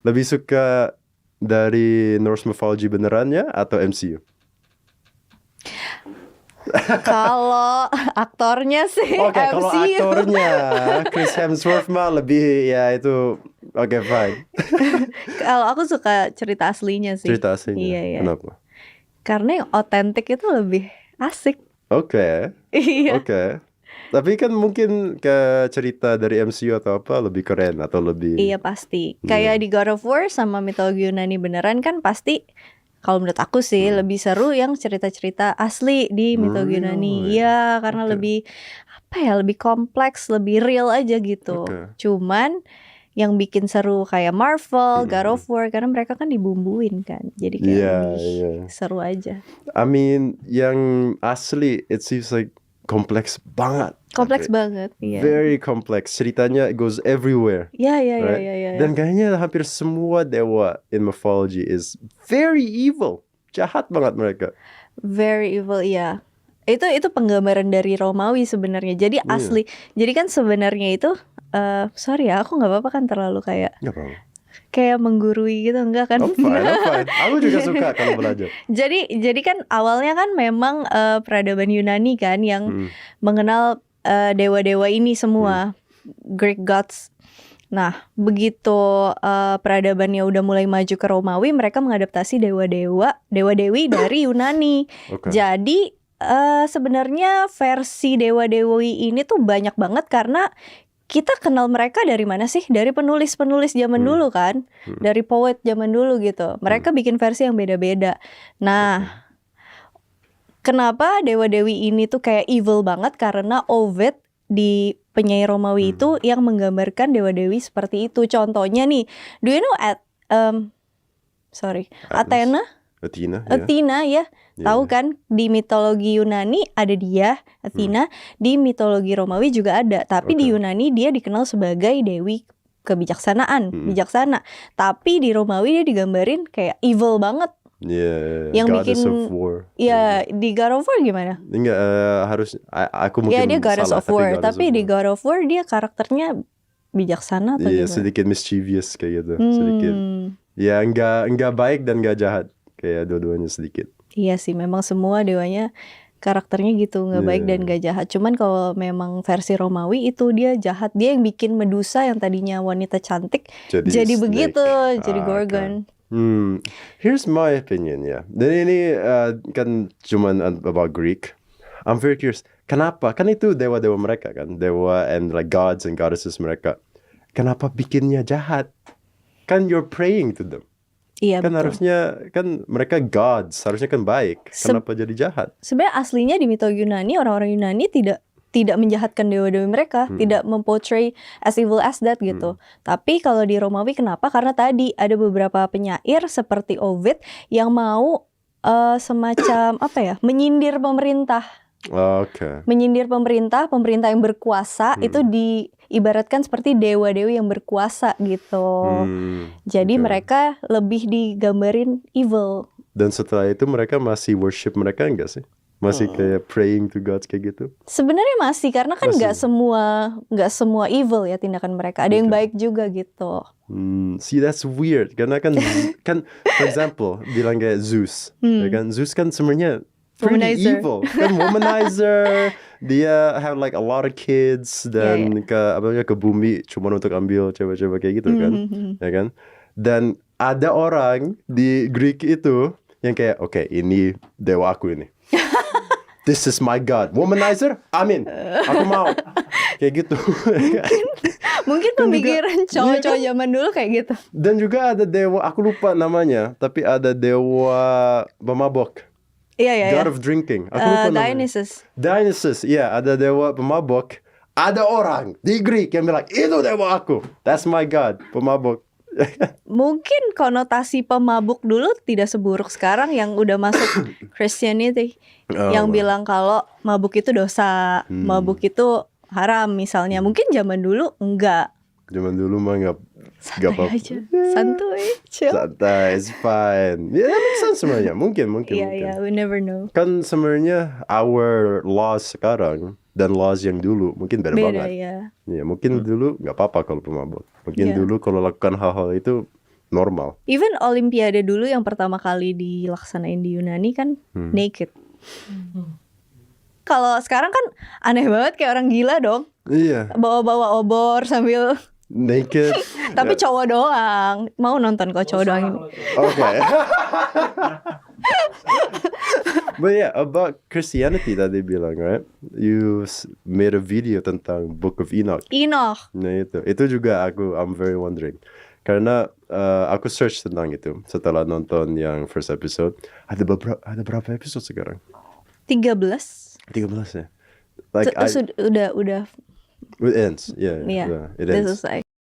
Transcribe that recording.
Lebih suka dari Norse mythology benerannya atau MCU? Kalau aktornya sih Oke, kalau MCU. aktornya Chris Hemsworth mah lebih ya itu oke fine. Kalau aku suka cerita aslinya sih. Cerita aslinya. Iya ya. Kenapa? Karena yang otentik itu lebih asik. Oke. Iya. Oke. Tapi kan mungkin ke cerita dari MCU atau apa lebih keren atau lebih Iya pasti. Iya. Kayak di God of War sama mitologi Yunani beneran kan pasti. Kalau menurut aku sih lebih seru yang cerita-cerita asli di mitologi Yunani. Really? Iya, karena Oke. lebih apa ya, lebih kompleks, lebih real aja gitu. Oke. Cuman yang bikin seru kayak Marvel, God of War karena mereka kan dibumbuin kan. Jadi kayak Iya, lebih iya. seru aja. I mean, yang asli it seems like kompleks banget. Kompleks Tapi banget, iya. Very complex. Ceritanya it goes everywhere. Iya, iya, iya, Right? iya, iya. Dan kayaknya hampir semua dewa in mythology is very evil. Jahat banget mereka. Very evil, iya. Itu penggambaran dari Romawi sebenarnya. Jadi asli. Jadi kan sebenarnya itu sorry ya, aku nggak apa-apa kan terlalu kayak Nggak apa-apa. kayak menggurui gitu, enggak kan? I'm fine, I'm fine. Aku juga suka kalau belajar. Jadi kan awalnya kan memang peradaban Yunani kan yang mengenal dewa-dewa ini semua, Greek gods. Nah, begitu peradabannya udah mulai maju ke Romawi, mereka mengadaptasi dewa-dewi dari Yunani. Oke. Jadi sebenarnya versi dewa-dewi ini tuh banyak banget karena kita kenal mereka dari mana sih? Dari penulis-penulis zaman dulu kan, dari poet zaman dulu gitu. Mereka bikin versi yang beda-beda. Nah, kenapa dewa-dewi ini tuh kayak evil banget? Karena Ovid di penyair Romawi itu yang menggambarkan dewa-dewi seperti itu. Contohnya nih, do you know Athena? Athena, ya. Athena ya, tahu kan di mitologi Yunani ada dia, Athena. Di mitologi Romawi juga ada, tapi di Yunani dia dikenal sebagai dewi kebijaksanaan, bijaksana. Tapi di Romawi dia digambarin kayak evil banget. Yeah, Yang Goddess bikin of War. ya di God of War gimana? Enggak, harus aku mungkin Ya dia Goddess salah, of War, Goddess tapi of di War. God of War dia karakternya bijaksana atau Iya, gimana? sedikit mischievous kayak gitu, sedikit. Ya, enggak baik dan enggak jahat. Kayak dua-duanya sedikit. Iya sih, memang semua dewanya karakternya gitu, nggak baik dan nggak jahat. Cuman kalau memang versi Romawi itu dia jahat. Dia yang bikin Medusa yang tadinya wanita cantik jadi snake. begitu, jadi Gorgon. Here's my opinion ya. Dan ini kan cuman about Greek. I'm very curious. Kenapa? Kan itu dewa-dewa mereka kan, dewa and like gods and goddesses mereka. Kenapa bikinnya jahat? Kan you're praying to them. Iya Kan betul. harusnya kan mereka gods, harusnya kan baik. Kenapa jadi jahat? Sebenarnya aslinya di mitologi Yunani orang-orang Yunani tidak menjahatkan dewa-dewi mereka, tidak memportray as evil as that gitu. Tapi kalau di Romawi kenapa? Karena tadi ada beberapa penyair seperti Ovid yang mau semacam apa ya, menyindir pemerintah. Oke. Menyindir pemerintah yang berkuasa itu diibaratkan seperti dewa-dewi yang berkuasa gitu. Jadi mereka lebih digambarin evil. Dan setelah itu mereka masih worship mereka enggak sih? Masih kayak praying to gods kayak gitu? Sebenarnya masih, karena kan nggak semua evil ya tindakan mereka. Ada yang baik juga gitu. See, that's weird. Karena kan for example bilang kayak Zeus, ya kan? Zeus kan sebenarnya pretty Womanizer. evil, kan womanizer. Dia have like a lot of kids dan ke bumi cuma untuk ambil cewek-cewek kayak gitu kan, ya kan? Dan ada orang di Greek itu yang kayak, oke, ini dewa aku ini. This is my god. Womanizer? Amin. Aku mau. Kayak gitu. Mungkin pemikiran cowok-cowok zaman dulu kayak gitu. Dan juga ada dewa, aku lupa namanya, tapi ada dewa pemabok. Iya. God of drinking. Aku lupa namanya. Dionysus. Iya, ada dewa pemabok. Ada orang di Greek yang bilang, itu dewa aku. That's my god, pemabok. Mungkin konotasi pemabuk dulu tidak seburuk sekarang yang udah masuk Christianity. Yang bilang kalau mabuk itu dosa, mabuk itu haram misalnya. Mungkin zaman dulu enggak. Zaman dulu mah enggak Santai aja, santuy, chill. Santai, it's fine. Ya, that makes sense sebenarnya. Mungkin. Iya, we never know. Kan sebenarnya our laws sekarang dan laws yang dulu mungkin beda banget. Ya. Ya, mungkin dulu nggak apa-apa kalau pemabuk. Mungkin dulu kalau lakukan hal-hal itu normal. Even Olimpiade dulu yang pertama kali dilaksanain di Yunani kan naked. Kalau sekarang kan aneh banget kayak orang gila dong. Iya, Bawa-bawa obor sambil naked. tapi cowok doang. Mau nonton kok cowok doang ini. Okay. But yeah, about Christianity tadi bilang, right? You made a video tentang Book of Enoch. Enoch. Nah itu juga I'm very wondering. Karena aku search tentang itu setelah nonton yang first episode. Ada berapa episode sekarang? 13. 13 ya. Like Udah it ends. Yeah, Iya, it udah ends. selesai.